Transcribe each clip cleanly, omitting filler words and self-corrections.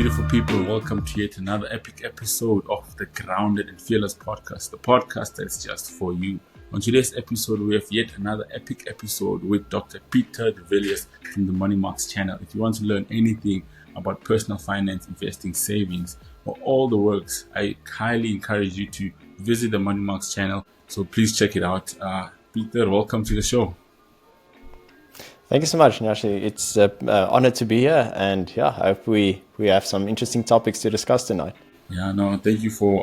beautiful people. Welcome to yet another epic episode of the Grounded and Fearless podcast, the podcast that's just for you. On today's episode, we have yet another epic episode with Dr. Pieter de Villiers from the Money Marx channel. If you want to learn anything about personal finance, investing, savings, or all the works, I highly encourage you to visit the Money Marx channel. So please check it out. Pieter, welcome to the show. Thank you so much, Nyashi. It's an honor to be here, and I hope we have some interesting topics to discuss tonight. Thank you for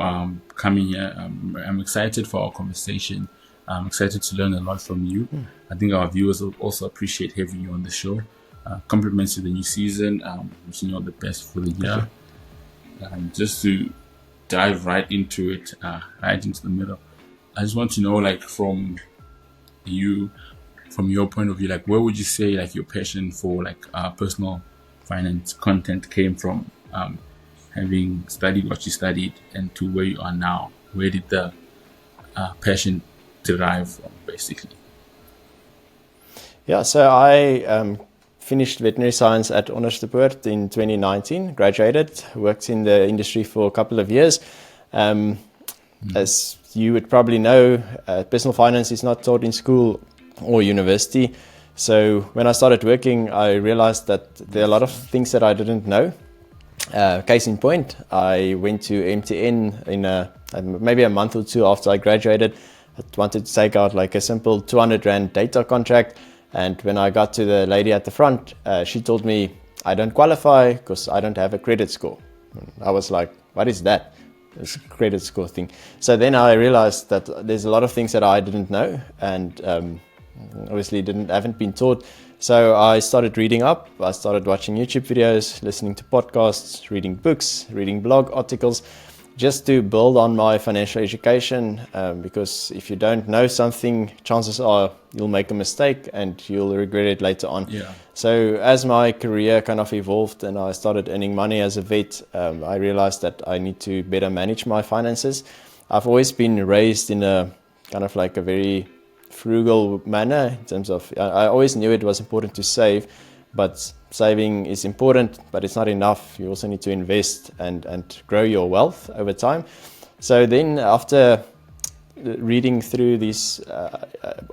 coming here. I'm excited for our conversation. I'm excited to learn a lot from you. I think our viewers will also appreciate having you on the show. Compliments to the new season. Wishing you all the best for the year. Just to dive right into it, right into the middle. I just want to know, from your point of view, where would you say your passion for personal finance content came from, having studied what you studied and to where you are now? Where did the passion derive from, basically? So I finished veterinary science at Onderstepoort in 2019, graduated, worked in the industry for a couple of years. As you would probably know, personal finance is not taught in school or university. So when I started working, I realized that there are a lot of things that I didn't know. Case in point, I went to MTN in maybe a month or two after I graduated. I wanted to take out a simple 200 Rand data contract. And when I got to the lady at the front, she told me I don't qualify because I don't have a credit score. I was like, what is that? This credit score thing. So then I realized that there's a lot of things that I didn't know and obviously haven't been taught. So I started reading up. I started watching YouTube videos, listening to podcasts, reading books, reading blog articles, just to build on my financial education. Because if you don't know something, chances are you'll make a mistake and you'll regret it later on. So as my career kind of evolved and I started earning money as a vet, I realized that I need to better manage my finances. I've always been raised in a kind of a very frugal manner in terms of, I always knew it was important to save, but saving is important, but it's not enough. You also need to invest and grow your wealth over time. So then after reading through these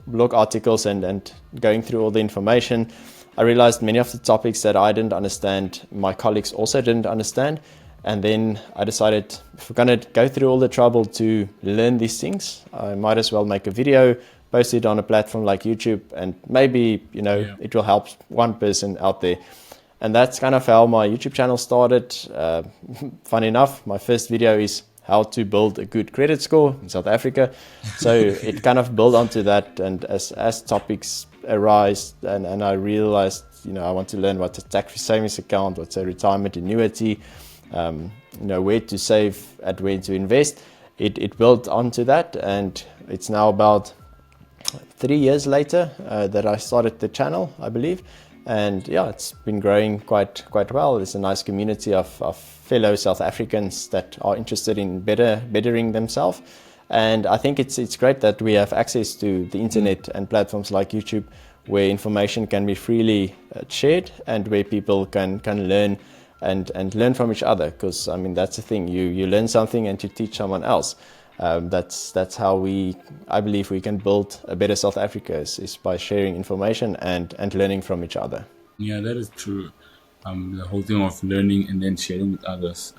blog articles and going through all the information, I realized many of the topics that I didn't understand, my colleagues also didn't understand. And then I decided, if we're going to go through all the trouble to learn these things, I might as well make a video, post it on a platform like YouTube, and maybe, it will help one person out there. And that's kind of how my YouTube channel started. Funny enough, my first video is how to build a good credit score in South Africa. So it kind of built onto that. And as topics arise, and I realized, I want to learn what's a tax-free savings account, what's a retirement annuity, where to save and where to invest. It built onto that, and it's now about 3 years later that I started the channel, I believe. And it's been growing quite well. There's a nice community of fellow South Africans that are interested in bettering themselves. And I think it's great that we have access to the internet and platforms like YouTube, where information can be freely shared and where people can learn and learn from each other. Because that's the thing, you learn something and you teach someone else. That's how I believe we can build a better South Africa, is by sharing information and learning from each other. Yeah, that is true. The whole thing of learning and then sharing with others.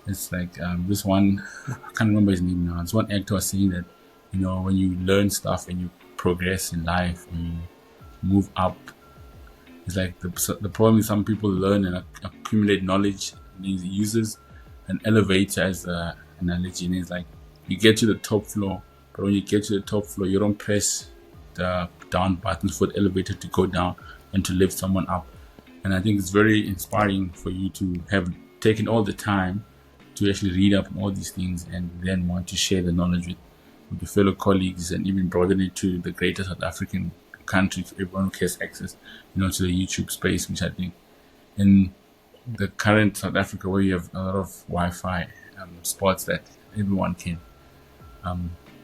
It's this one, I can't remember his name now. It's one actor was saying that, when you learn stuff and you progress in life and you move up, it's the problem is some people learn and accumulate knowledge, and he uses an elevator as a analogy, and it's you get to the top floor, but when you get to the top floor, you don't press the down button for the elevator to go down and to lift someone up. And I think it's very inspiring for you to have taken all the time to actually read up on all these things and then want to share the knowledge with your fellow colleagues and even broaden it to the greater South African country, for everyone who has access, to the YouTube space, which I think in the current South Africa, where you have a lot of Wi-Fi spots that everyone can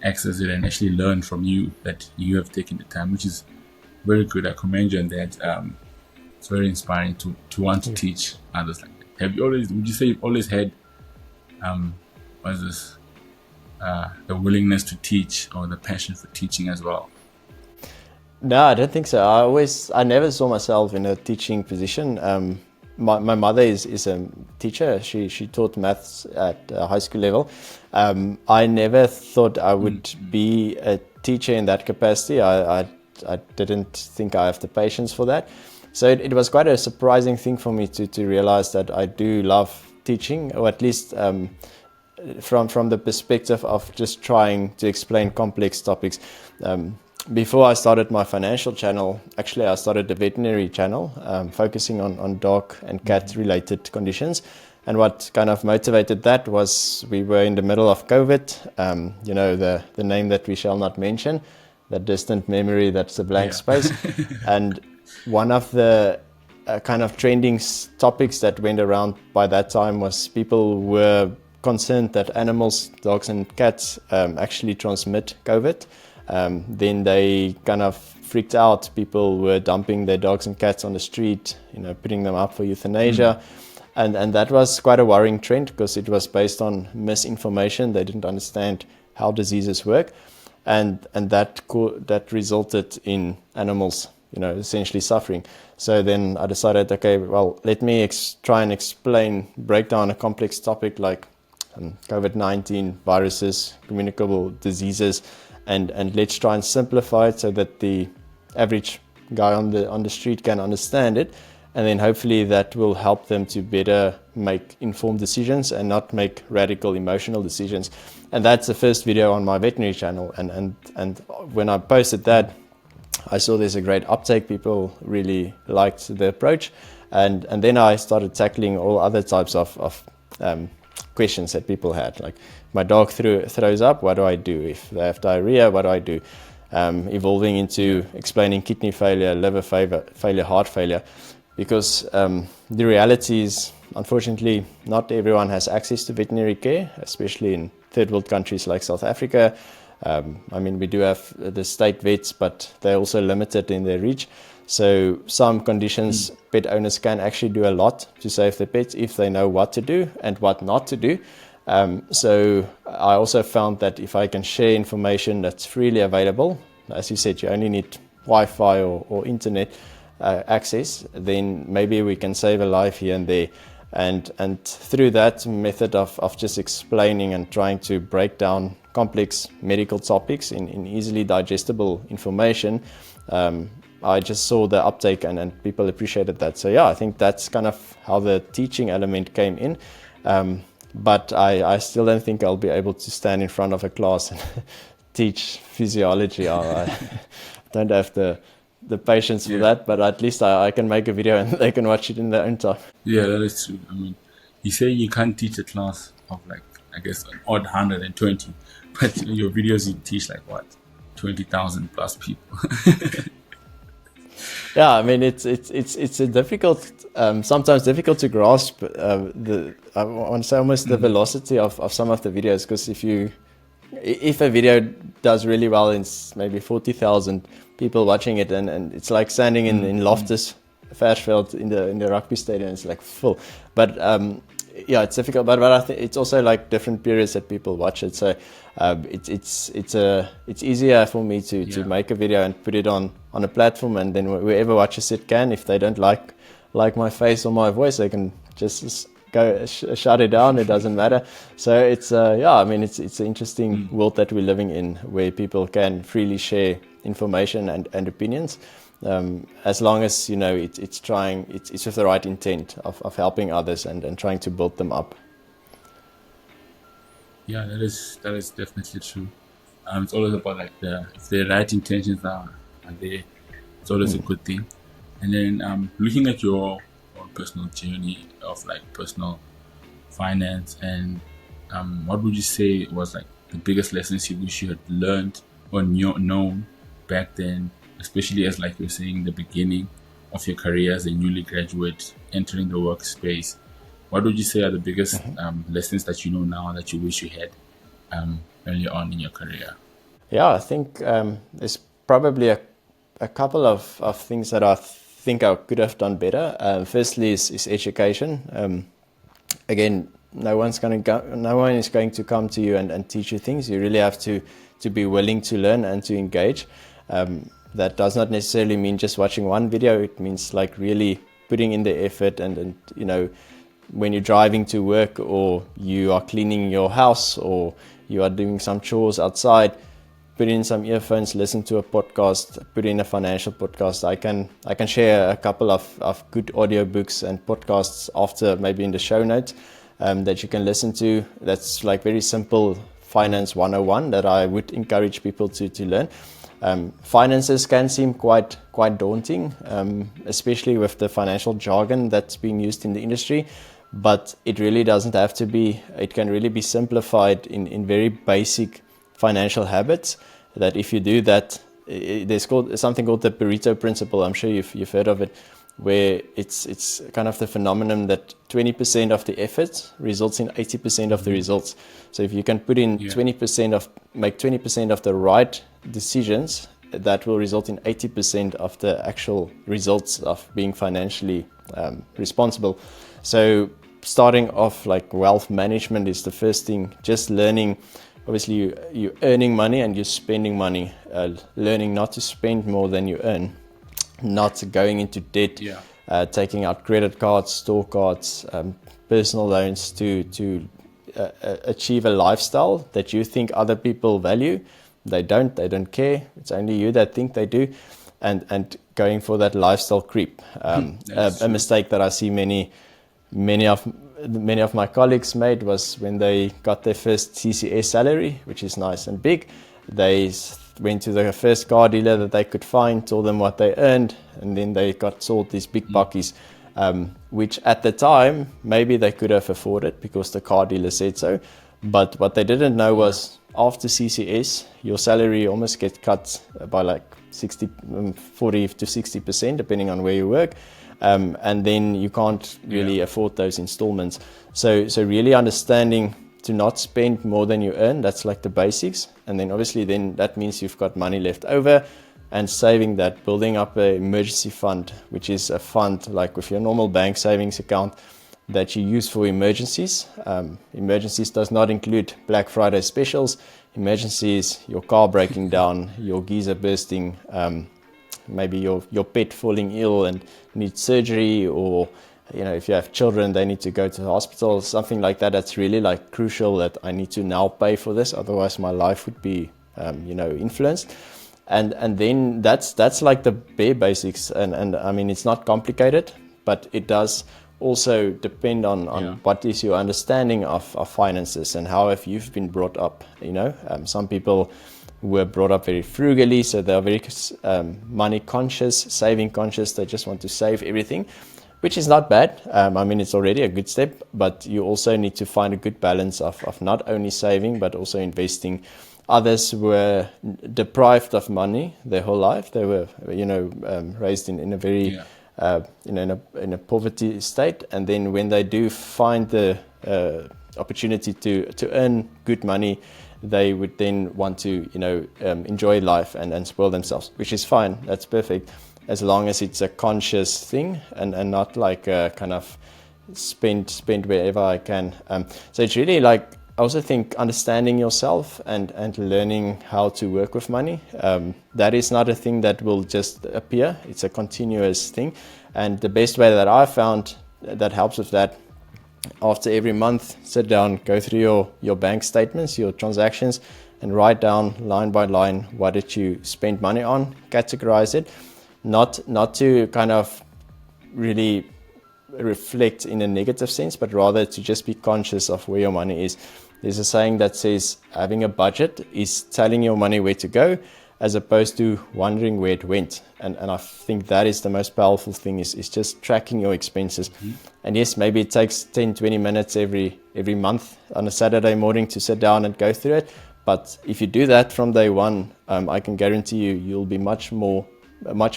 access it and actually learn from you, that you have taken the time, which is very good. I commend you on that. It's very inspiring to want to teach others like that. would you say you've always had, what's this, the willingness to teach or the passion for teaching as well? No, I don't think so. I never saw myself in a teaching position. My mother is a teacher. She taught maths at high school level. I never thought I would be a teacher in that capacity. I didn't think I have the patience for that. So it was quite a surprising thing for me to realize that I do love teaching, or at least from the perspective of just trying to explain complex topics. Before I started my financial channel, actually I started a veterinary channel focusing on dog and cat related conditions. And what kind of motivated that was we were in the middle of COVID, you know, the name that we shall not mention, that distant memory that's a blank space. And one of the kind of trending topics that went around by that time was people were concerned that animals, dogs and cats actually transmit COVID. Then they kind of freaked out. People were dumping their dogs and cats on the street, you know, putting them up for euthanasia. And that was quite a worrying trend because it was based on misinformation. They didn't understand how diseases work. And that resulted in animals, you know, essentially suffering. So then I decided, okay, well, let me try and break down a complex topic like COVID-19, viruses, communicable diseases, and let's try and simplify it so that the average guy on the street can understand it, and then hopefully that will help them to better make informed decisions and not make radical emotional decisions. And that's the first video on my veterinary channel, and when I posted that, I saw there's a great uptake. People really liked the approach, and then I started tackling all other types of questions that people had, like my dog throws up, what do I do? If they have diarrhea, what do I do? Evolving into explaining kidney failure, liver failure, heart failure, because the reality is, unfortunately, not everyone has access to veterinary care, especially in third world countries like South Africa. I mean, we do have the state vets, but they're also limited in their reach. So some conditions, pet owners can actually do a lot to save their pets if they know what to do and what not to do. So I also found that if I can share information that's freely available, as you said, you only need Wi-Fi or internet access, then maybe we can save a life here and there. And through that method of just explaining and trying to break down complex medical topics in easily digestible information, I just saw the uptake and people appreciated that. So yeah, I think that's kind of how the teaching element came in. But I still don't think I'll be able to stand in front of a class and teach physiology. I don't have the patience for that, but at least I can make a video and they can watch it in their own time. Yeah, that is true. I mean, you say you can't teach a class of like, I guess, an odd 120, but in your videos you teach like what, 20,000 plus people. Yeah, I mean it's a difficult, sometimes difficult to grasp I want to say almost the velocity of some of the videos, because if a video does really well, it's maybe 40,000 people watching it, and it's like standing in Loftus Versfeld in the rugby stadium. It's like full, but yeah, it's difficult. But I think it's also like different periods that people watch it. So it's easier for me to make a video and put it on a platform, and then whoever watches it can. If they don't like my face or my voice, they can just go shut it down. It doesn't matter. So it's I mean it's an interesting world that we're living in, where people can freely share information and opinions, as long as it's with the right intent of helping others and trying to build them up. Yeah, that is definitely true. It's always about like if the right intentions are there, it's always a good thing. And then looking at your own personal journey of like personal finance, and what would you say was like the biggest lessons you wish you had learned or known back then, especially as like you're saying in the beginning of your career as a newly graduate entering the workspace? What would you say are the biggest lessons that you know now that you wish you had early on in your career? Yeah, I think there's probably a couple of things that I think I could have done better. Firstly is education. again, no one is going to come to you and teach you things. You really have to be willing to learn and to engage. That does not necessarily mean just watching one video. It means like really putting in the effort, and you know, when you're driving to work, or you are cleaning your house, or you are doing some chores outside, put in some earphones, listen to a podcast, put in a financial podcast. I can share a couple of good audiobooks and podcasts after, maybe in the show notes, that you can listen to. That's like very simple finance 101 that I would encourage people to learn. Finances can seem quite daunting, especially with the financial jargon that's being used in the industry, but it really doesn't have to be. It can really be simplified in very basic financial habits, that if you do that, there's something called the Pareto principle. I'm sure you've heard of it, where it's kind of the phenomenon that 20% of the effort results in 80% of the results. So if you can put in make 20% of the right decisions, that will result in 80% of the actual results of being financially responsible. So starting off, like, wealth management is the first thing. Just learning. Obviously, you're earning money and you're spending money. Learning not to spend more than you earn, not going into debt, taking out credit cards, store cards, personal loans to achieve a lifestyle that you think other people value. They don't care. It's only you that think they do, and going for that lifestyle creep. A mistake that I see many of my colleagues made was when they got their first CCS salary, which is nice and big. They went to the first car dealer that they could find, told them what they earned, and then they got sold these big buckies, which at the time maybe they could have afforded because the car dealer said so. But what they didn't know was, after CCS, your salary almost gets cut by like 40 to 60%, depending on where you work. And then you can't really afford those installments. So really understanding to not spend more than you earn, that's like the basics. And then obviously then that means you've got money left over, and saving that, building up an emergency fund, which is a fund like with your normal bank savings account that you use for emergencies. Emergencies does not include Black Friday specials. Emergencies, your car breaking down, your geyser bursting, maybe your pet falling ill and needs surgery, or you know, if you have children, they need to go to the hospital, something like that. That's really like crucial, that I need to now pay for this, otherwise my life would be influenced. And then that's like the bare basics, and I mean, it's not complicated, but it does also depend on what is your understanding of finances and how have you been brought up. Some people were brought up very frugally, so they're very money conscious, saving conscious. They just want to save everything, which is not bad. I mean, it's already a good step, but you also need to find a good balance of not only saving but also investing. Others were deprived of money their whole life. They were raised in a very in a poverty state, and then when they do find the opportunity to earn good money, they would then want to enjoy life and spoil themselves, which is fine. That's perfect, as long as it's a conscious thing and not like a kind of spend wherever I can. So it's really like, I also think understanding yourself and learning how to work with money. That is not a thing that will just appear. It's a continuous thing. And the best way that I found that helps with that, after every month, sit down, go through your bank statements, your transactions, and write down line by line, what did you spend money on, categorize it, not to kind of really reflect in a negative sense, but rather to just be conscious of where your money is. There's a saying that says having a budget is telling your money where to go, as opposed to wondering where it went. And I think that is the most powerful thing, is just tracking your expenses. Mm-hmm. And yes, maybe it takes 10-20 minutes every month on a Saturday morning to sit down and go through it. But if you do that from day one, I can guarantee you'll be much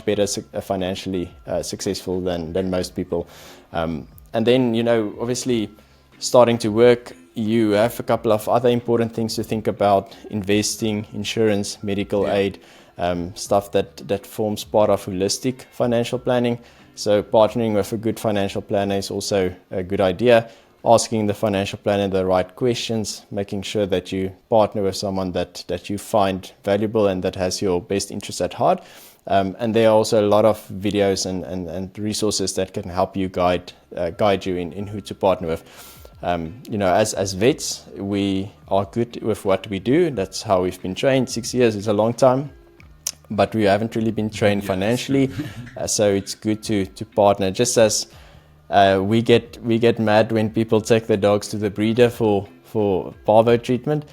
better financially successful than most people. And then, obviously starting to work, you have a couple of other important things to think about: investing, insurance, medical aid, stuff that forms part of holistic financial planning. So partnering with a good financial planner is also a good idea. asking the financial planner the right questions, making sure that you partner with someone that you find valuable and that has your best interests at heart. And there are also a lot of videos and resources that can help you guide you in who to partner with. As vets, we are good with what we do. That's how we've been trained. 6 years is a long time, but we haven't really been trained financially. So it's good to partner. Just as we get mad when people take their dogs to the breeder for parvo treatment,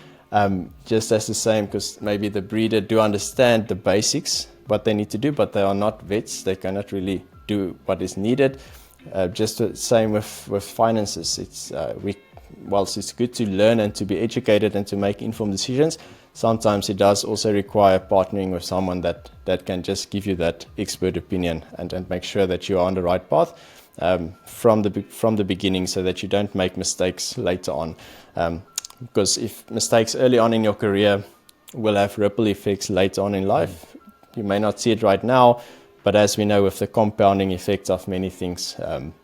just as the same, because maybe the breeder do understand the basics, what they need to do, but they are not vets. They cannot really do what is needed. Just the same with finances. Whilst it's good to learn and to be educated and to make informed decisions, sometimes it does also require partnering with someone that can just give you that expert opinion and make sure that you are on the right path from the beginning, so that you don't make mistakes later on. Because if mistakes early on in your career will have ripple effects later on in life. You may not see it right now, but as we know, with the compounding effects of many things,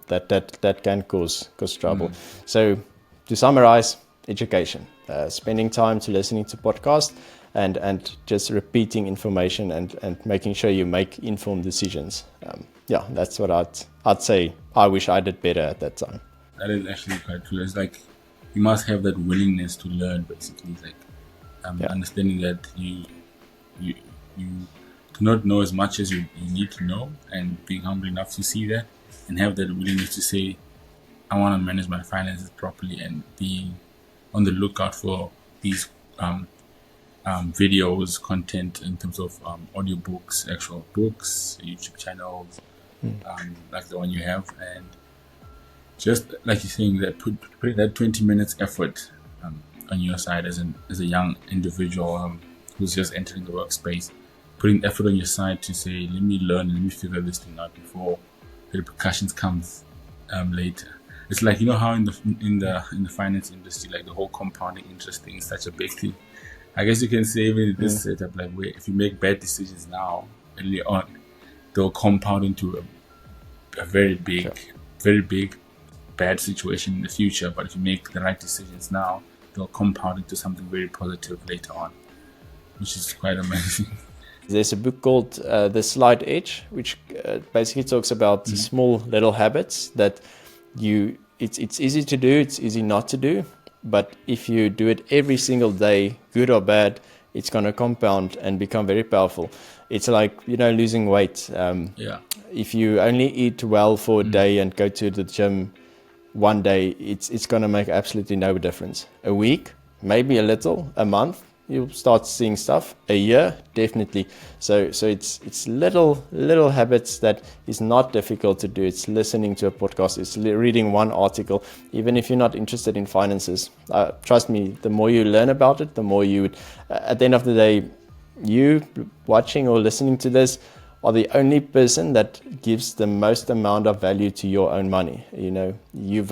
that can cause trouble. So to summarize, education, spending time to listening to podcasts and just repeating information and making sure you make informed decisions. That's what I'd say. I wish I did better at that time. That is actually quite true. It's like you must have that willingness to learn, basically. It's like understanding that you do not know as much as you need to know, and being humble enough to see that and have that willingness to say, I want to manage my finances properly, and being on the lookout for these videos, content in terms of audiobooks, actual books, YouTube channels, like the one you have, and just like you're saying, that put that 20 minutes effort on your side as a young individual who's just entering the workspace, putting effort on your side to say, let me learn, let me figure this thing out before the repercussions comes later. It's like, you know how in the finance industry, like the whole compounding interest thing is such a big thing. I guess you can say even in this setup, like where if you make bad decisions now, early on, they'll compound into a very big bad situation in the future. But if you make the right decisions now, they'll compound into something very positive later on, which is quite amazing. There's a book called The Slight Edge, which basically talks about small little habits that it's easy to do, it's easy not to do, but if you do it every single day, good or bad, it's going to compound and become very powerful. It's like, losing weight. If you only eat well for a day and go to the gym one day, it's going to make absolutely no difference. A week, maybe a little. A month, you'll start seeing stuff. A year, definitely. So it's little habits that is not difficult to do. It's listening to a podcast. It's reading one article. Even if you're not interested in finances, trust me, the more you learn about it, the more you would, at the end of the day, you watching or listening to this are the only person that gives the most amount of value to your own money. You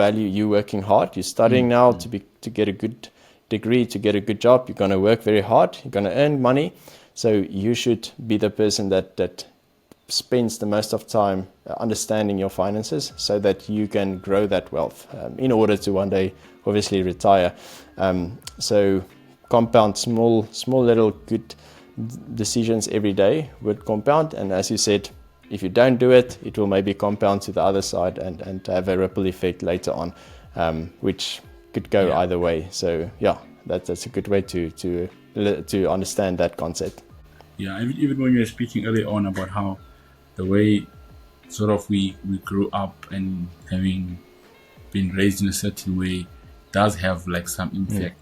working hard, you're studying now to get a good degree, to get a good job. You're going to work very hard, you're going to earn money, so you should be the person that spends the most of time understanding your finances so that you can grow that wealth in order to one day obviously retire. So compound small little good decisions every day would compound, and as you said, if you don't do it, it will maybe compound to the other side and have a ripple effect later on, which could go either way. So that's a good way to understand that concept. Even when you were speaking earlier on about how the way sort of we grew up and having been raised in a certain way does have like some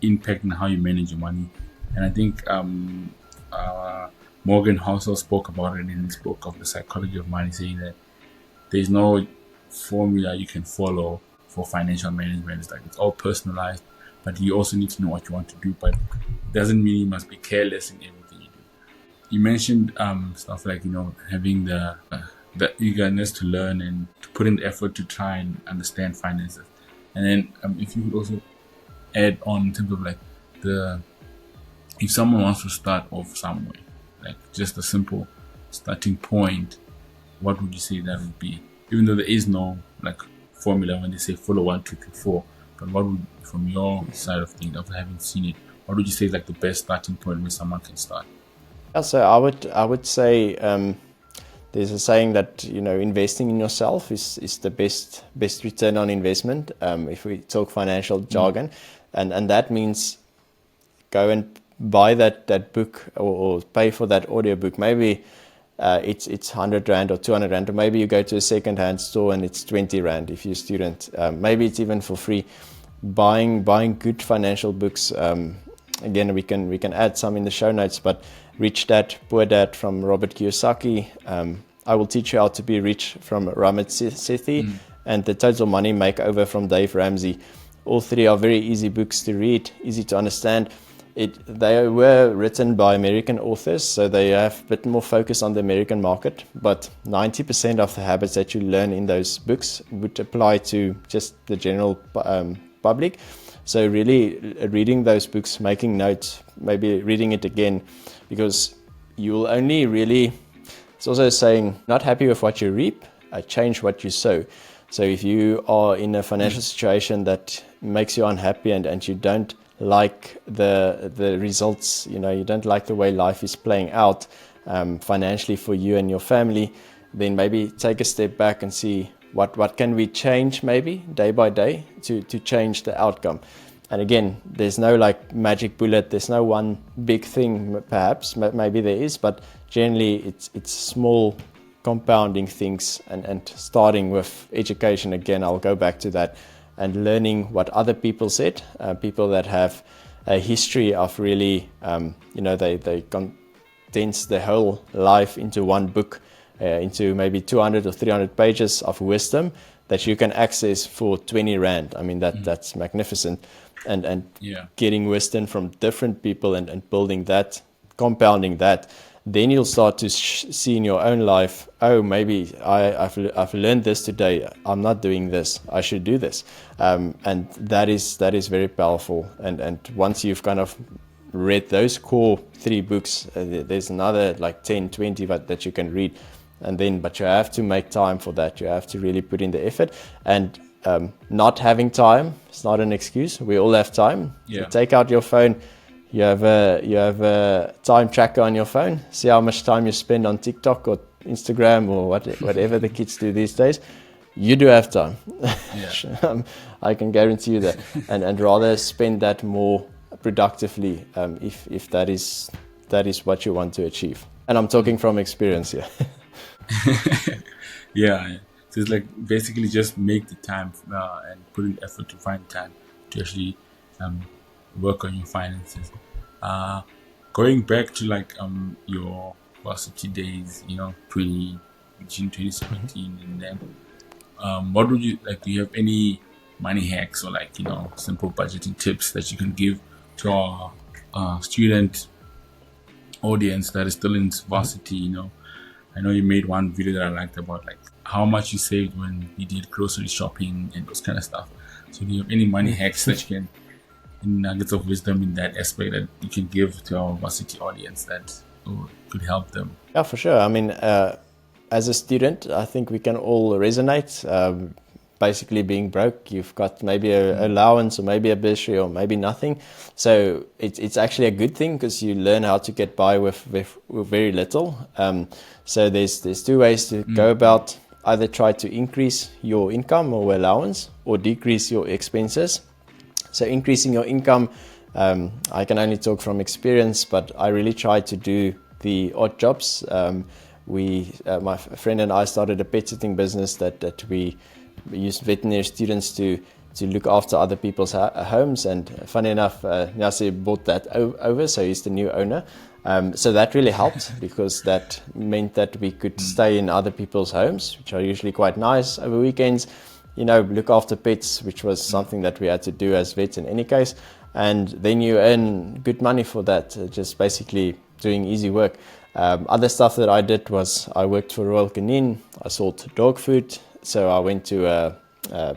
impact on how you manage your money. And I think Morgan Housel spoke about it in his book of The Psychology of Money, saying that there's no formula you can follow for financial management. It's like it's all personalized, but you also need to know what you want to do, but it doesn't mean you must be careless in everything you do. You mentioned stuff like, having the eagerness to learn and to put in the effort to try and understand finances. And then if you would also add on in terms of like if someone wants to start off somewhere, like just a simple starting point, what would you say that would be? Even though there is no like formula when they say follow 1, 2, 3, 4, But what would, from your side of things, after having seen it, what would you say is like the best starting point where someone can start? Yeah, so I would say there's a saying that investing in yourself is the best return on investment. If we talk financial jargon, and that means go and buy that book or pay for that audiobook. Maybe it's 100 Rand or 200 Rand, or maybe you go to a second-hand store and it's 20 Rand if you're a student. Maybe it's even for free. Buying good financial books. Again, we can add some in the show notes, but Rich Dad, Poor Dad from Robert Kiyosaki. I Will Teach You How to Be Rich from Ramit Sethi, and The Total Money Makeover from Dave Ramsey. All three are very easy books to read, easy to understand. They were written by American authors, so they have a bit more focus on the American market, but 90% of the habits that you learn in those books would apply to just the general public. So really reading those books, making notes, maybe reading it again, because you will only really, it's also saying, not happy with what you reap, change what you sow. So if you are in a financial situation that makes you unhappy and you don't like the results, you don't like the way life is playing out financially for you and your family, then maybe take a step back and see what can we change maybe day by day to change the outcome. And again, there's no like magic bullet, there's no one big thing, perhaps maybe there is, but generally it's small compounding things and starting with education. Again, I'll go back to that, and learning what other people said, people that have a history of really, they condense their whole life into one book, into maybe 200 or 300 pages of wisdom that you can access for 20 Rand. I mean, that's magnificent. And getting wisdom from different people and building that, compounding that, then you'll start to see in your own life, oh, maybe I've learned this today. I'm not doing this. I should do this. And that is very powerful. And once you've kind of read those core 3 books, there's another like 10, 20 that you can read. But you have to make time for that. You have to really put in the effort. And not having time, it's not an excuse. We all have time. Yeah. So take out your phone. You have a time tracker on your phone. See how much time you spend on TikTok or Instagram or whatever the kids do these days. You do have time. Yeah. I can guarantee you that. And rather spend that more productively if that is what you want to achieve. And I'm talking from experience here. Yeah. So it's like basically just make the time and put in effort to find time to actually work on your finances. Going back to like your varsity days, June 2017, and then what would you like? Do you have any money hacks or like simple budgeting tips that you can give to our student audience that is still in varsity? I know you made one video that I liked about like how much you saved when you did grocery shopping and those kind of stuff. So do you have any money hacks that you can, nuggets of wisdom in that aspect that you can give to our varsity audience that could help them? Yeah, for sure. I mean, as a student, I think we can all resonate. Basically being broke, you've got maybe an allowance or maybe a bursary or maybe nothing. So it's actually a good thing because you learn how to get by with very little. So there's 2 ways to go about. Either try to increase your income or allowance or decrease your expenses. So increasing your income, I can only talk from experience, but I really try to do the odd jobs. My friend and I started a pet sitting business that we used veterinary students to look after other people's homes. And funny enough, Nyasi bought that over, so he's the new owner. So that really helped because that meant that we could stay in other people's homes, which are usually quite nice over weekends, look after pets, which was something that we had to do as vets in any case. And then you earn good money for that, just basically doing easy work. Other stuff that I did was I worked for Royal Canin. I sold dog food. So I went to a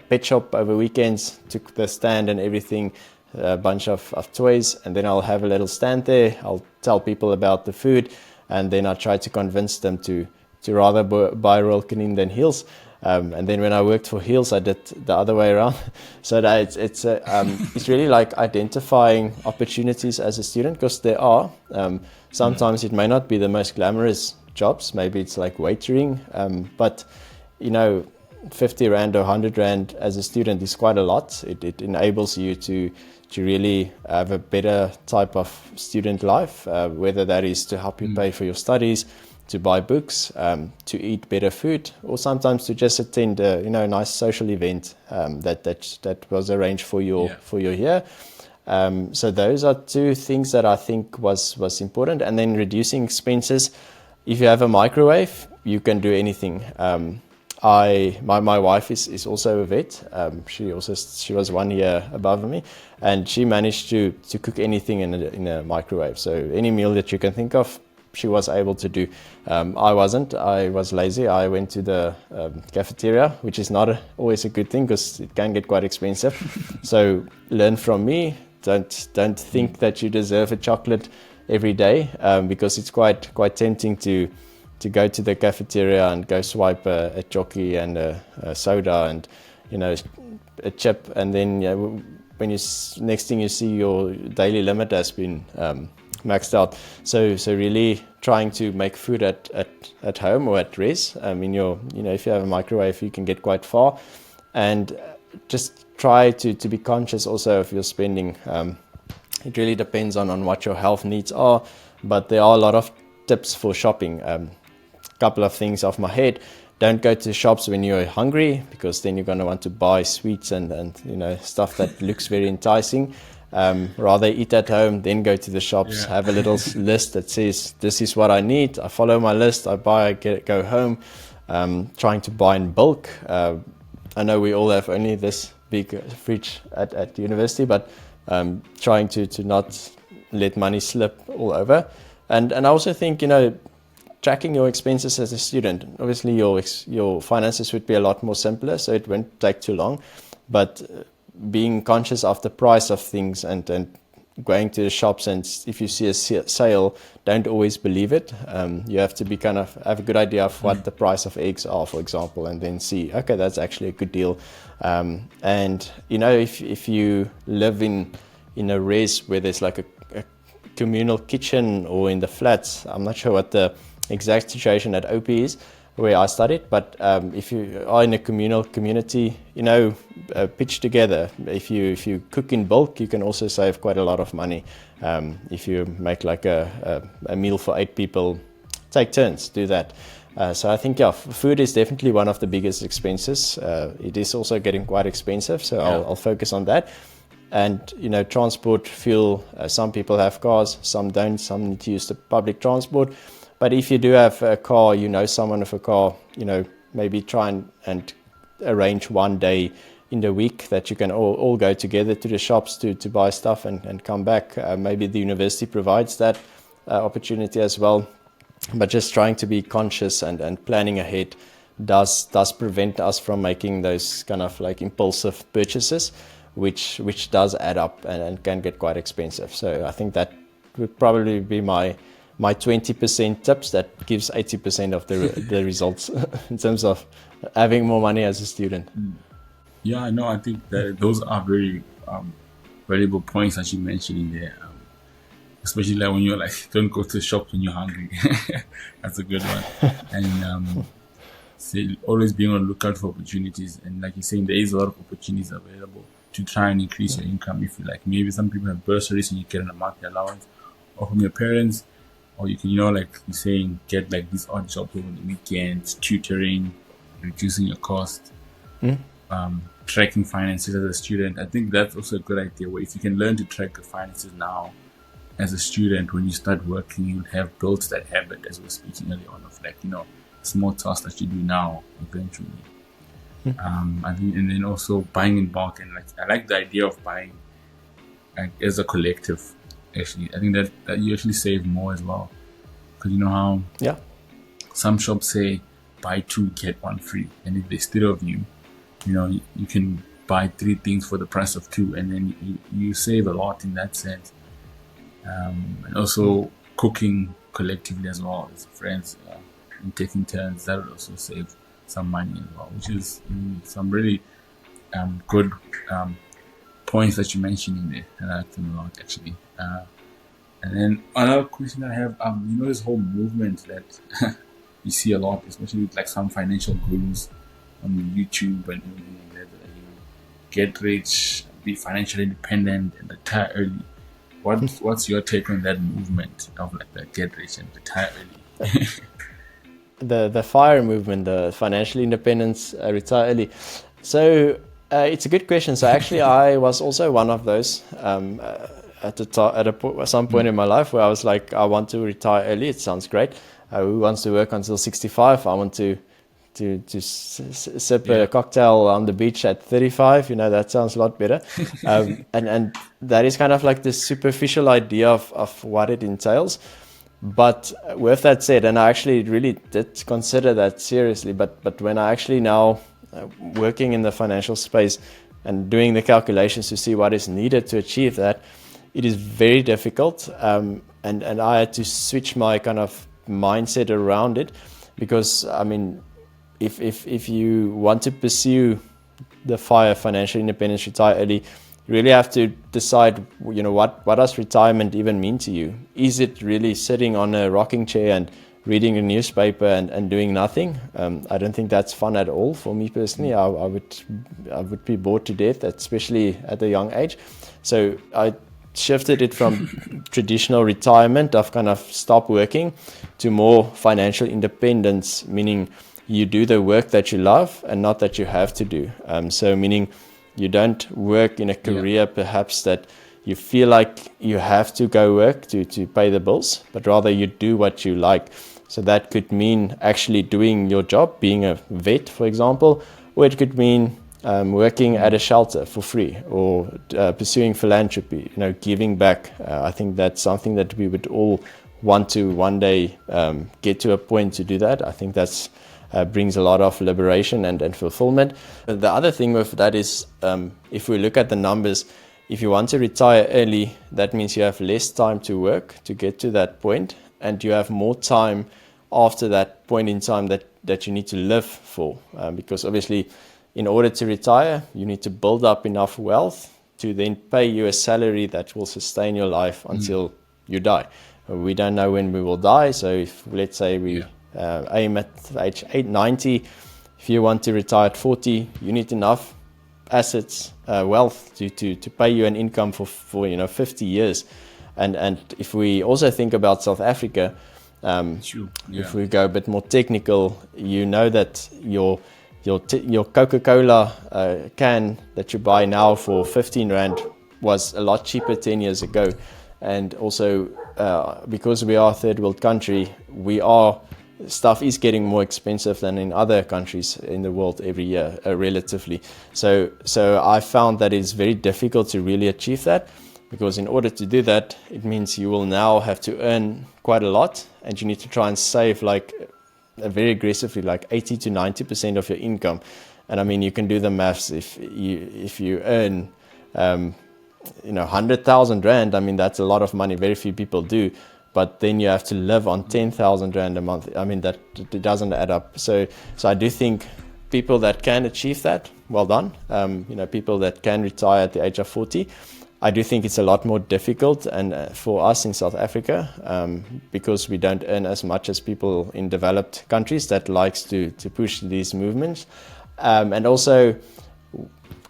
pet shop over weekends, took the stand and everything, a bunch of toys, and then I'll have a little stand there. I'll tell people about the food, and then I try to convince them to rather buy Royal Canin than Heels. And then when I worked for Heels, I did the other way around. So that it's really like identifying opportunities as a student, because there are. Sometimes it may not be the most glamorous jobs. Maybe it's like waitering, but 50 Rand or 100 Rand as a student is quite a lot. It enables you to really have a better type of student life, whether that is to help you pay for your studies, to buy books, to eat better food, or sometimes to just attend a nice social event that was arranged for your year. So those are two things that I think was important. And then reducing expenses. If you have a microwave, you can do anything. My wife is also a vet. She was 1 year above me, and she managed to cook anything in a microwave. So any meal that you can think of, she was able to do. I wasn't. I was lazy. I went to the cafeteria, which is not always a good thing because it can get quite expensive. So learn from me. Don't think that you deserve a chocolate every day, because it's quite tempting to go to the cafeteria and go swipe a jockey and a soda and a chip, and then when next thing you see, your daily limit has been maxed out. So really trying to make food at home or at res. If you have a microwave, you can get quite far, and just try to be conscious also of your spending. It really depends on what your health needs are, but there are a lot of tips for shopping. Couple of things off my head: don't go to shops when you're hungry, because then you're going to want to buy sweets and stuff that looks very enticing. Rather eat at home, then go to the shops. Have a little list that says, this is what I need. I follow my list, I buy, go home. Trying to buy in bulk. I know we all have only this big fridge at university, but trying to not let money slip all over. And I also think, tracking your expenses as a student, obviously your finances would be a lot more simpler, so it won't take too long. But being conscious of the price of things and going to the shops, and if you see a sale, don't always believe it. You have to be have a good idea of what the price of eggs are, for example, and then see, okay, that's actually a good deal. And if you live in a res where there's like a communal kitchen, or in the flats, I'm not sure what the exact situation at OP is where I studied, but if you are in a community, pitch together. If you cook in bulk, you can also save quite a lot of money. If you make like a meal for 8 people, take turns, do that. So I think food is definitely one of the biggest expenses. It is also getting quite expensive, so I'll focus on that. And transport, fuel. Some people have cars, some don't. Some need to use the public transport. But if you do have a car, someone with a car, maybe try and arrange one day in the week that you can all go together to the shops to buy stuff and come back. Maybe the university provides that opportunity as well. But just trying to be conscious and planning ahead does prevent us from making those kind of like impulsive purchases, which does add up and can get quite expensive. So I think that would probably be my 20% tips that gives 80% of the results in terms of having more money as a student. Yeah, no, I think that those are very valuable points that you mentioned in there. Especially like when you're like, don't go to the shop when you're hungry. That's a good one. And always being on the lookout for opportunities. And like you're saying, there is a lot of opportunities available to try and increase your income. If you like, maybe some people have bursaries and you get a monthly allowance, or from your parents. Or you can, like you're saying, get like these odd jobs over the weekends, tutoring, reducing your cost, tracking finances as a student. I think that's also a good idea. Where if you can learn to track your finances now as a student, when you start working, you'll have built that habit, as we were speaking earlier on, of like, small tasks that you do now eventually. I think, and then also buying in bulk, and like I like the idea of buying like as a collective. Actually, I think that you actually save more as well, because you know how some shops say buy 2 get 1 free, and if they steal of you, you can buy 3 things for the price of 2, and then you save a lot in that sense. And also cooking collectively as well as friends. and taking turns, that would also save some money as well, which is some really good points that you mentioned in there, and I like them a lot actually. And then another question I have, this whole movement that you see a lot, especially with like some financial gurus on YouTube and everything like that, that you get rich, be financially independent, and retire early. What's your take on that movement of like the get rich and retire early? The FIRE movement, the financial independence, retire early. So it's a good question. So actually, I was also one of those at some point in my life where I was like, I want to retire early. It sounds great. Who wants to work until 65? I want to sip a cocktail on the beach at 35. That sounds a lot better. And that is kind of like the superficial idea of what it entails. But with that said, and I actually really did consider that seriously, but when I actually now working in the financial space and doing the calculations to see what is needed to achieve that, it is very difficult. And I had to switch my kind of mindset around it, because I mean, if you want to pursue the FIRE, financial independence, retire early, you really have to decide, what does retirement even mean to you? Is it really sitting on a rocking chair and reading a newspaper and doing nothing? I don't think that's fun at all for me personally. I would be bored to death, especially at a young age. So I shifted it from traditional retirement of kind of stop working to more financial independence, meaning you do the work that you love and not that you have to do. So meaning you don't work in a career perhaps that you feel like you have to go work to pay the bills, but rather you do what you like. So that could mean actually doing your job, being a vet, for example, or it could mean working at a shelter for free, or pursuing philanthropy, giving back. I think that's something that we would all want to one day get to a point to do that. I think that's brings a lot of liberation and fulfillment. But the other thing with that is, if we look at the numbers, if you want to retire early, that means you have less time to work to get to that point, and you have more time after that point in time that you need to live for. Because obviously, in order to retire, you need to build up enough wealth to then pay you a salary that will sustain your life until you die. We don't know when we will die, so if let's say we aim at age 90, if you want to retire at 40, you need enough assets, wealth to pay you an income for 50 years. And if we also think about South Africa, if we go a bit more technical, that your Coca-Cola can that you buy now for 15 Rand was a lot cheaper 10 years ago. And also, because we are a third world country, stuff is getting more expensive than in other countries in the world every year, relatively. So I found that it's very difficult to really achieve that, because in order to do that, it means you will now have to earn quite a lot, and you need to try and save very aggressively, like 80 to 90% of your income. And I mean, you can do the maths. If you earn 100,000 Rand, I mean, that's a lot of money. Very few people do. But then you have to live on 10,000 Rand a month. I mean, that it doesn't add up. So I do think people that can achieve that, well done. People that can retire at the age of 40, I do think it's a lot more difficult, and for us in South Africa, because we don't earn as much as people in developed countries that likes to push these movements. And also,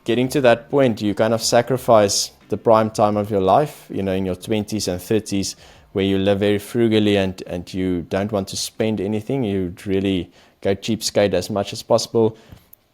getting to that point, you kind of sacrifice the prime time of your life, in your 20s and 30s, where you live very frugally and you don't want to spend anything. You really go cheapskate as much as possible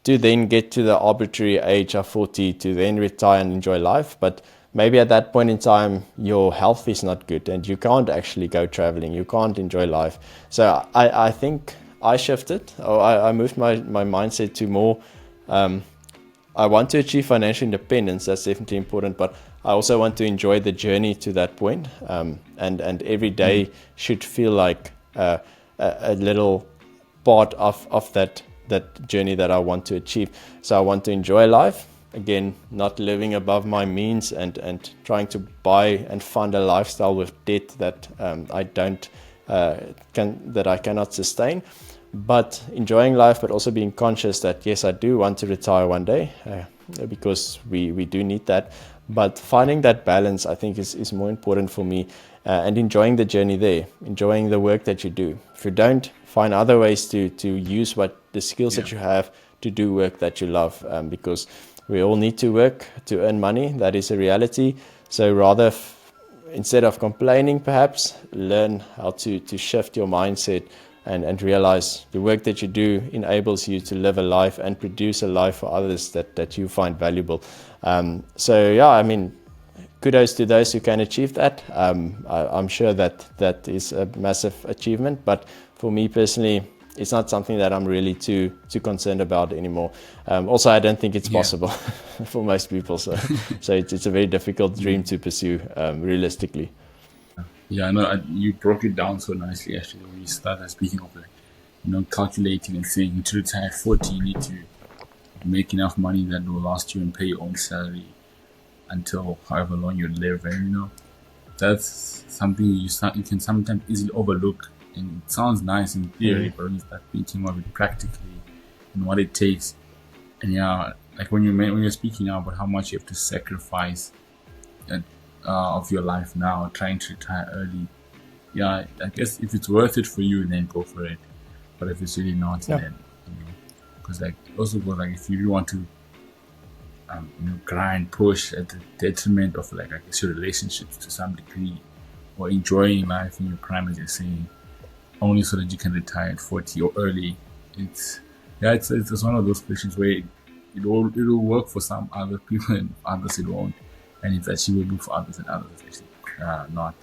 to then get to the arbitrary age of 40 to then retire and enjoy life. But maybe at that point in time, your health is not good and you can't actually go traveling. You can't enjoy life. So I think I shifted, or I moved my mindset to more, I want to achieve financial independence. That's definitely important, but I also want to enjoy the journey to that point, and every day should feel like a little part of that journey that I want to achieve. So I want to enjoy life, again, not living above my means and trying to buy and fund a lifestyle with debt that I don't that I cannot sustain. But enjoying life, but also being conscious that yes, I do want to retire one day, because we do need that. But finding that balance, I think, is more important for me, and enjoying the journey there, enjoying the work that you do. If you don't, find other ways to use the skills that you have to do work that you love, because we all need to work to earn money. That is a reality. So rather, instead of complaining, perhaps learn how to shift your mindset and realize the work that you do enables you to live a life and produce a life for others that you find valuable. So yeah, I mean, kudos to those who can achieve that. I'm sure that is a massive achievement, but for me personally, it's not something that I'm really too concerned about anymore. Also, I don't think it's possible for most people. So it's a very difficult dream to pursue, realistically. Yeah, I know you broke it down so nicely actually when you started speaking of calculating and saying to retire at 40 you need to make enough money that will last you and pay your own salary until however long you live, and that's something you can sometimes easily overlook, and it sounds nice in theory, but when you start thinking of it practically and what it takes, and like when you're speaking now about how much you have to sacrifice of your life now, trying to retire early. I guess if it's worth it for you, then go for it. But if it's really not, then because like also goes like if you really want to grind, push at the detriment of like I guess your relationships to some degree, or enjoying life in your prime, as you're saying, only so that you can retire at 40 or early. It's one of those questions where it'll work for some other people and others it won't. And it's achievable for others and others actually not.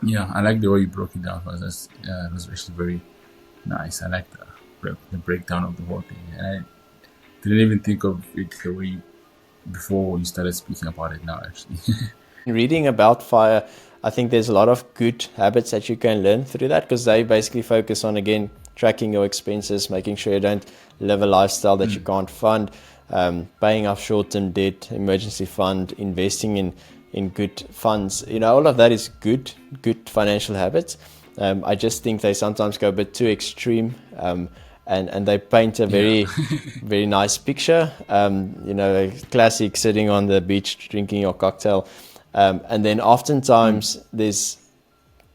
Yeah, I like the way you broke it down for us. It was actually very nice. I like the breakdown of the whole thing. And I didn't even think of it the way before you started speaking about it now, actually. Reading about FIRE, I think there's a lot of good habits that you can learn through that, because they basically focus on, again, tracking your expenses, making sure you don't live a lifestyle that you can't fund, paying off short-term debt, emergency fund, investing in good funds. All of that is good financial habits. I just think they sometimes go a bit too extreme, and they paint a very very nice picture. A classic sitting on the beach drinking your cocktail, and then oftentimes there's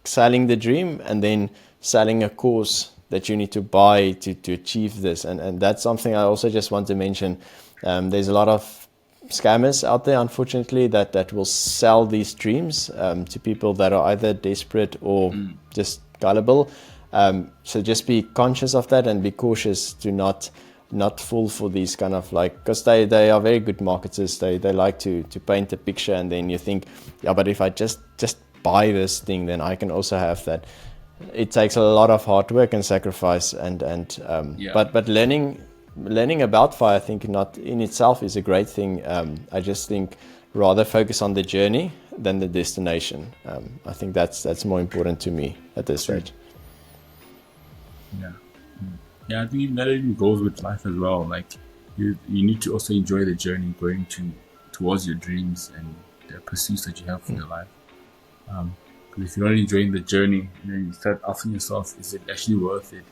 selling the dream and then selling a course that you need to buy to achieve this. And that's something I also just want to mention. There's a lot of scammers out there, unfortunately, that will sell these dreams to people that are either desperate or just gullible. So just be conscious of that and be cautious to not fall for these kind of because they are very good marketers. They like to paint a picture, and then you think, but if I just buy this thing, then I can also have that. It takes a lot of hard work and sacrifice, but learning about FIRE, I think, not in itself is a great thing. I just think rather focus on the journey than the destination. I think that's more important to me at this stage. I think that even goes with life as well. Like you need to also enjoy the journey going towards your dreams and the pursuits that you have for your life. Because if you're not enjoying the journey, then you start asking yourself, is it actually worth it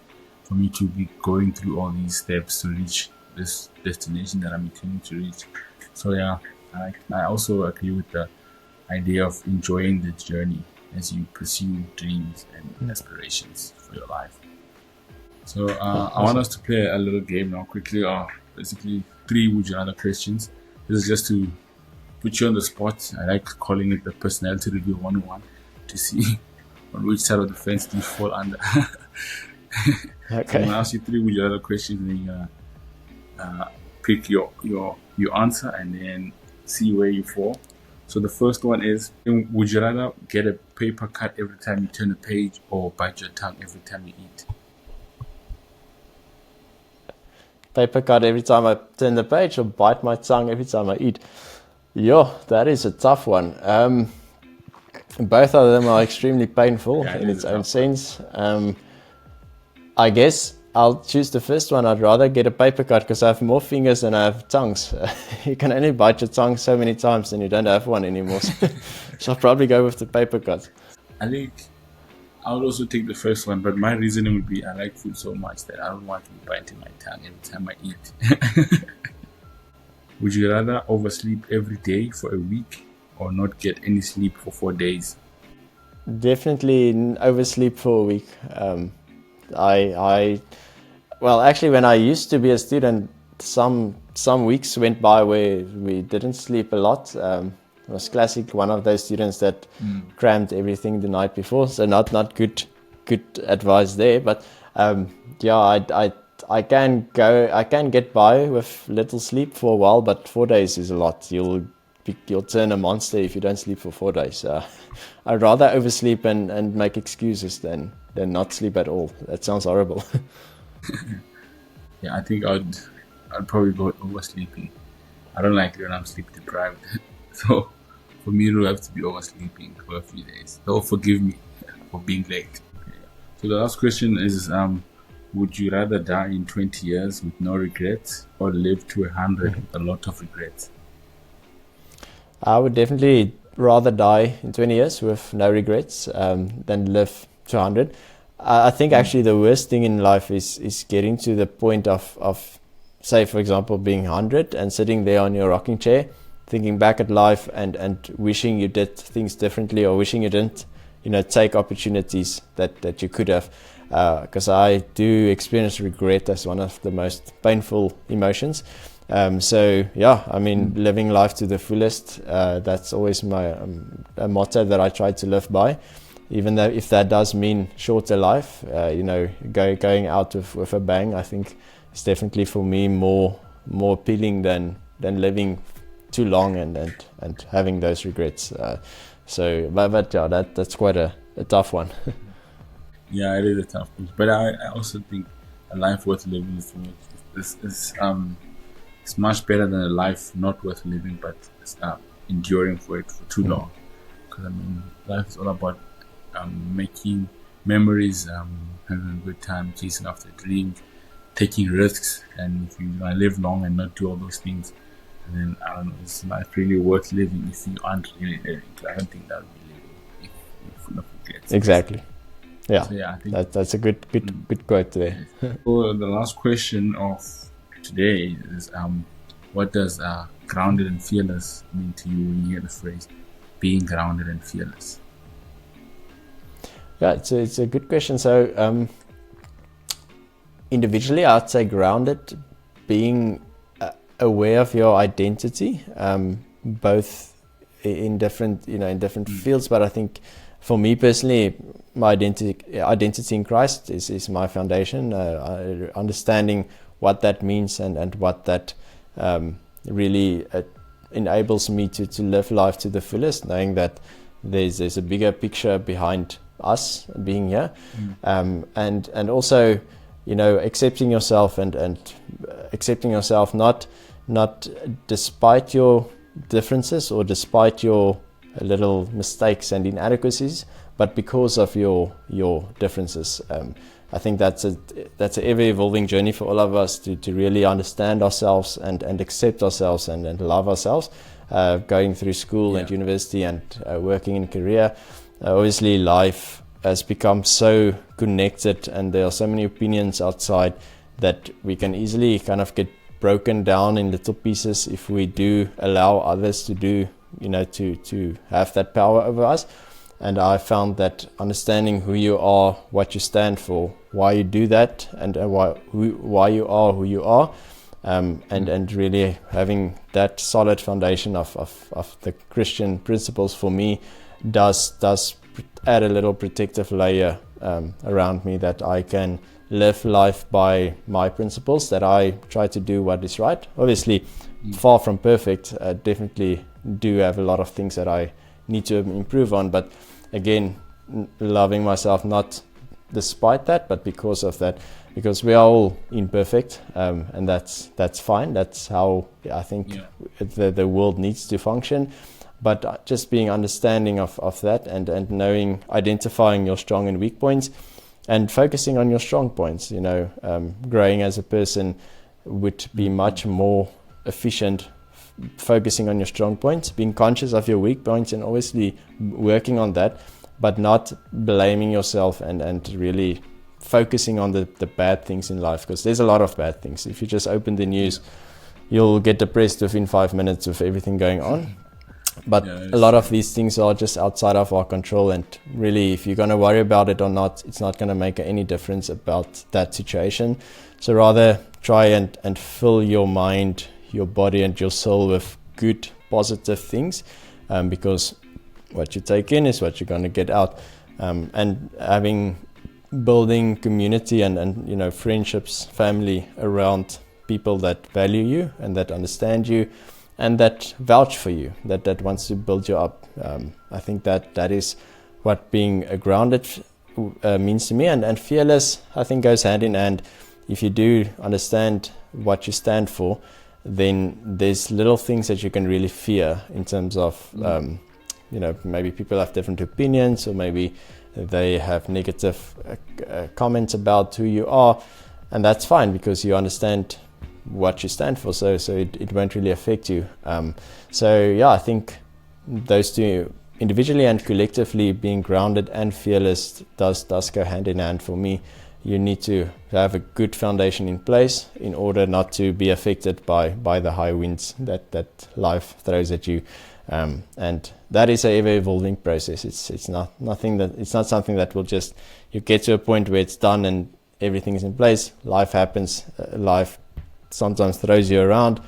for me to be going through all these steps to reach this destination that I'm intending to reach? So I also agree with the idea of enjoying the journey as you pursue dreams and aspirations for your life. So I want us to play a little game now quickly. Basically 3 would you rather questions. This is just to put you on the spot. I like calling it the personality review 101 to see on which side of the fence do you fall under. Okay. So I'm gonna ask you 3 would you rather questions, and then you're gonna pick your answer and then see where you fall. So the first one is, would you rather get a paper cut every time you turn a page, or bite your tongue every time you eat? Paper cut every time I turn the page, or bite my tongue every time I eat? That is a tough one. Both of them are extremely painful in its own sense. I guess I'll choose the first one. I'd rather get a paper cut because I have more fingers than I have tongues. You can only bite your tongue so many times and you don't have one anymore. So I'll probably go with the paper cut. I think I would also take the first one, but my reasoning would be I like food so much that I don't want to be biting my tongue every time I eat. Would you rather oversleep every day for a week or not get any sleep for 4 days? Definitely oversleep for a week. I well, actually, when I used to be a student, some weeks went by where we didn't sleep a lot. It was classic, one of those students that crammed everything the night before. So not good advice there. But yeah, I can get by with little sleep for a while, but 4 days is a lot. You'll turn a monster if you don't sleep for 4 days. I'd rather oversleep and make excuses than not sleep at all. That sounds horrible. Yeah, I think I'd probably go oversleeping. I don't like it when I'm sleep deprived. So for me, it will have to be oversleeping for a few days. So forgive me for being late. Okay. So the last question is, would you rather die in 20 years with no regrets or live to 100 with a lot of regrets? I would definitely rather die in 20 years with no regrets than live to 100. I think actually the worst thing in life is getting to the point of, say, for example, being 100 and sitting there on your rocking chair, thinking back at life and wishing you did things differently or wishing you didn't, take opportunities that you could have. Because I do experience regret as one of the most painful emotions. So yeah, I mean, living life to the fullest, that's always my a motto that I try to live by, even though if that does mean shorter life, going out with a bang, I think it's definitely for me more appealing than living too long and having those regrets. But yeah, that's quite a tough one. Yeah, it is a tough one. But I also think a life worth living is it's much better than a life not worth living, but enduring for it for too long. Because I mean, life is all about making memories, having a good time, chasing after dreams, taking risks. And if you live long and not do all those things, then I don't know, it's not really worth living if you aren't really living. I don't think that would be living if full of regrets. Exactly. Yeah, so, yeah, I think that's a good quote there. So the last question of today is, what does grounded and fearless mean to you when you hear the phrase being grounded and fearless? Yeah, it's a good question. So individually, I'd say grounded, being aware of your identity, both in different fields. But I think for me personally, my identity in Christ is my foundation. Understanding what that means and what that really enables me to live life to the fullest, knowing that there's a bigger picture behind us being here, and also accepting yourself and accepting yourself not despite your differences or despite your little mistakes and inadequacies, but because of your differences. I think that's an ever evolving journey for all of us to really understand ourselves and accept ourselves and love ourselves. Going through school and university and working in career, obviously life has become so connected and there are so many opinions outside that we can easily kind of get broken down in little pieces if we do allow others to do to have that power over us. And I found that understanding who you are, what you stand for, why you do that, and why you are who you are, and really having that solid foundation of the Christian principles for me does add a little protective layer around me, that I can live life by my principles, that I try to do what is right. Obviously, far from perfect. Definitely do have a lot of things that I need to improve on, but again, loving myself not despite that, but because of that, because we are all imperfect, and that's fine. That's how I think the world needs to function. But just being understanding of that and knowing, identifying your strong and weak points and focusing on your strong points, growing as a person would be much more efficient focusing on your strong points, being conscious of your weak points and obviously working on that, but not blaming yourself and really focusing on the bad things in life, because there's a lot of bad things. If you just open the news, you'll get depressed within 5 minutes with everything going on. But a lot of these things are just outside of our control, and really, if you're going to worry about it or not, it's not going to make any difference about that situation. So rather try and fill your mind, your body and your soul with good, positive things, because what you take in is what you're going to get out. And building community and friendships, family around people that value you and that understand you and that vouch for you, that wants to build you up. I think that is what being grounded means to me, and fearless, I think, goes hand in hand. If you do understand what you stand for, then there's little things that you can really fear in terms of maybe people have different opinions, or maybe they have negative comments about who you are, and that's fine because you understand what you stand for, so it won't really affect you. I think those two, individually and collectively, being grounded and fearless, does go hand in hand for me. You need to have a good foundation in place in order not to be affected by the high winds that life throws at you. And that is a ever evolving process. It's not something that will just, you get to a point where it's done and everything is in place. Life happens. Life sometimes throws you around,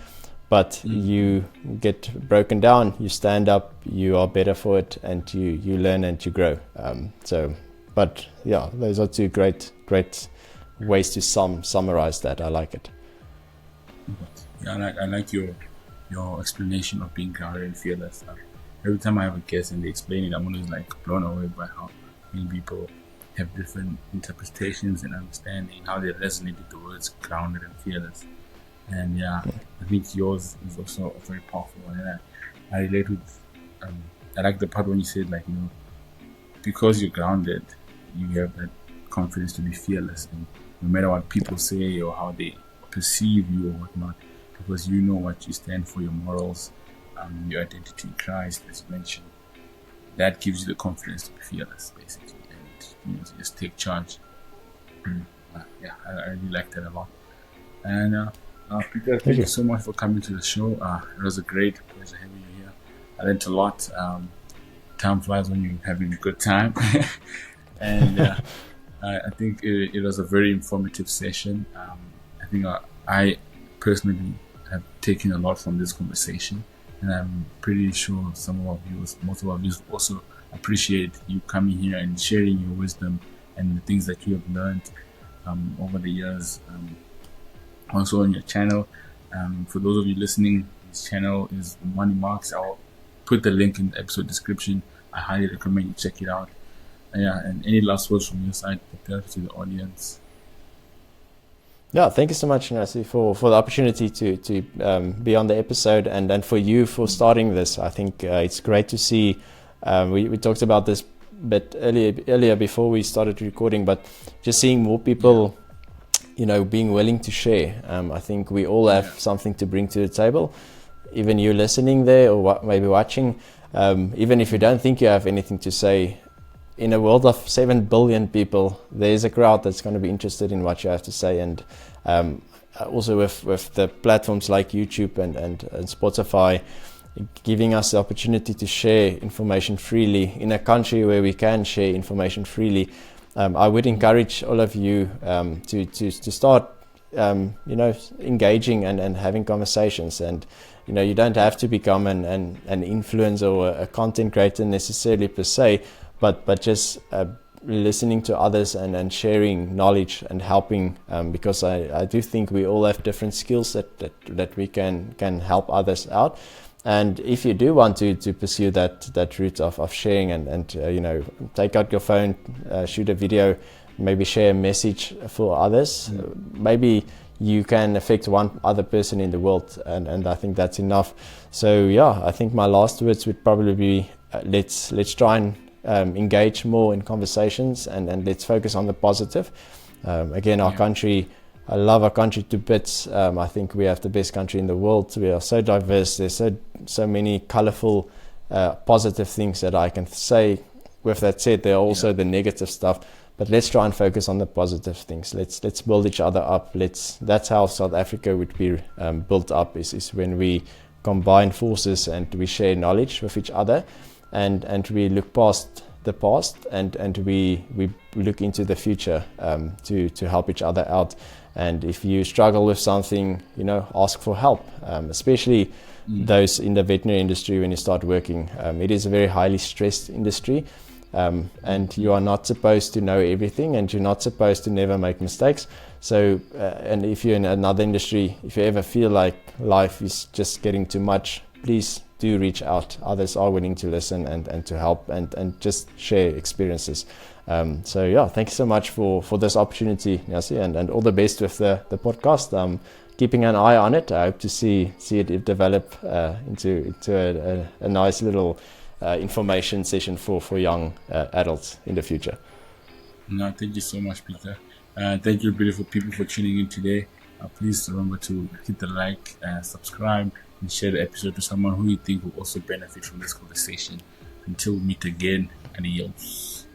but you get broken down, you stand up, you are better for it, and you learn and you grow. Those are two great ways to summarize that. I like it. Yeah, I like your explanation of being grounded and fearless. Every time I have a guest and they explain it, I'm always blown away by how many people have different interpretations and understanding, how they resonate with the words grounded and fearless. And I think yours is also a very powerful one. And I relate with, I like the part when you said, because you're grounded, you have that confidence to be fearless. And no matter what people say or how they perceive you or whatnot, because you know what you stand for, your morals, your identity in Christ, as you mentioned, that gives you the confidence to be fearless, basically, and to just take charge. I really like that a lot. And Pieter, thank you so much for coming to the show. It was a great pleasure having you here. I learned a lot. Time flies when you're having a good time. And I think it was a very informative session. I think I personally have taken a lot from this conversation, and I'm pretty sure most of our viewers also appreciate you coming here and sharing your wisdom and the things that you have learned over the years. Also on your channel, for those of you listening, this channel is Money Marx. I'll put the link in the episode description. I highly recommend you check it out. And any last words from your side to the audience? Yeah, thank you so much, Nasi, for the opportunity to be on the episode, and for you for starting this. I think it's great to see. We talked about this a bit earlier before we started recording, but just seeing more people, being willing to share. I think we all have something to bring to the table. Even you listening there or maybe watching, even if you don't think you have anything to say, in a world of 7 billion people, there's a crowd that's going to be interested in what you have to say. And also with the platforms like YouTube and Spotify, giving us the opportunity to share information freely in a country where we can share information freely. I would encourage all of you to start engaging and having conversations. And you don't have to become an influencer or a content creator necessarily per se, but just listening to others and sharing knowledge and helping, because I do think we all have different skills that we can help others out. And if you do want to pursue that route of sharing and take out your phone, shoot a video, maybe share a message for others, maybe you can affect one other person in the world, and I think that's enough. So I think my last words would probably be let's try and engage more in conversations and let's focus on the positive. Again, our country, I love our country to bits. I think we have the best country in the world. We are so diverse. There's so many colorful, positive things that I can say with that said, there are also the negative stuff. But let's try and focus on the positive things. Let's build each other up. That's how South Africa would be built up, is when we combine forces and we share knowledge with each other, and we look past the past and we look into the future to help each other out. And if you struggle with something, ask for help, especially those in the veterinary industry. When you start working, it is a very highly stressed industry. And you are not supposed to know everything, and you're not supposed to never make mistakes. So, and if you're in another industry, if you ever feel like life is just getting too much, please do reach out. Others are willing to listen and to help and just share experiences. So yeah, thank you so much for this opportunity, Nyasi, and all the best with the podcast. Keeping an eye on it. I hope to see it develop into a nice little information session for young adults in the future. No, thank you so much, Peter. Thank you, beautiful people, for tuning in today. Please remember to hit the like, subscribe, and share the episode to someone who you think will also benefit from this conversation. Until we meet again, adios.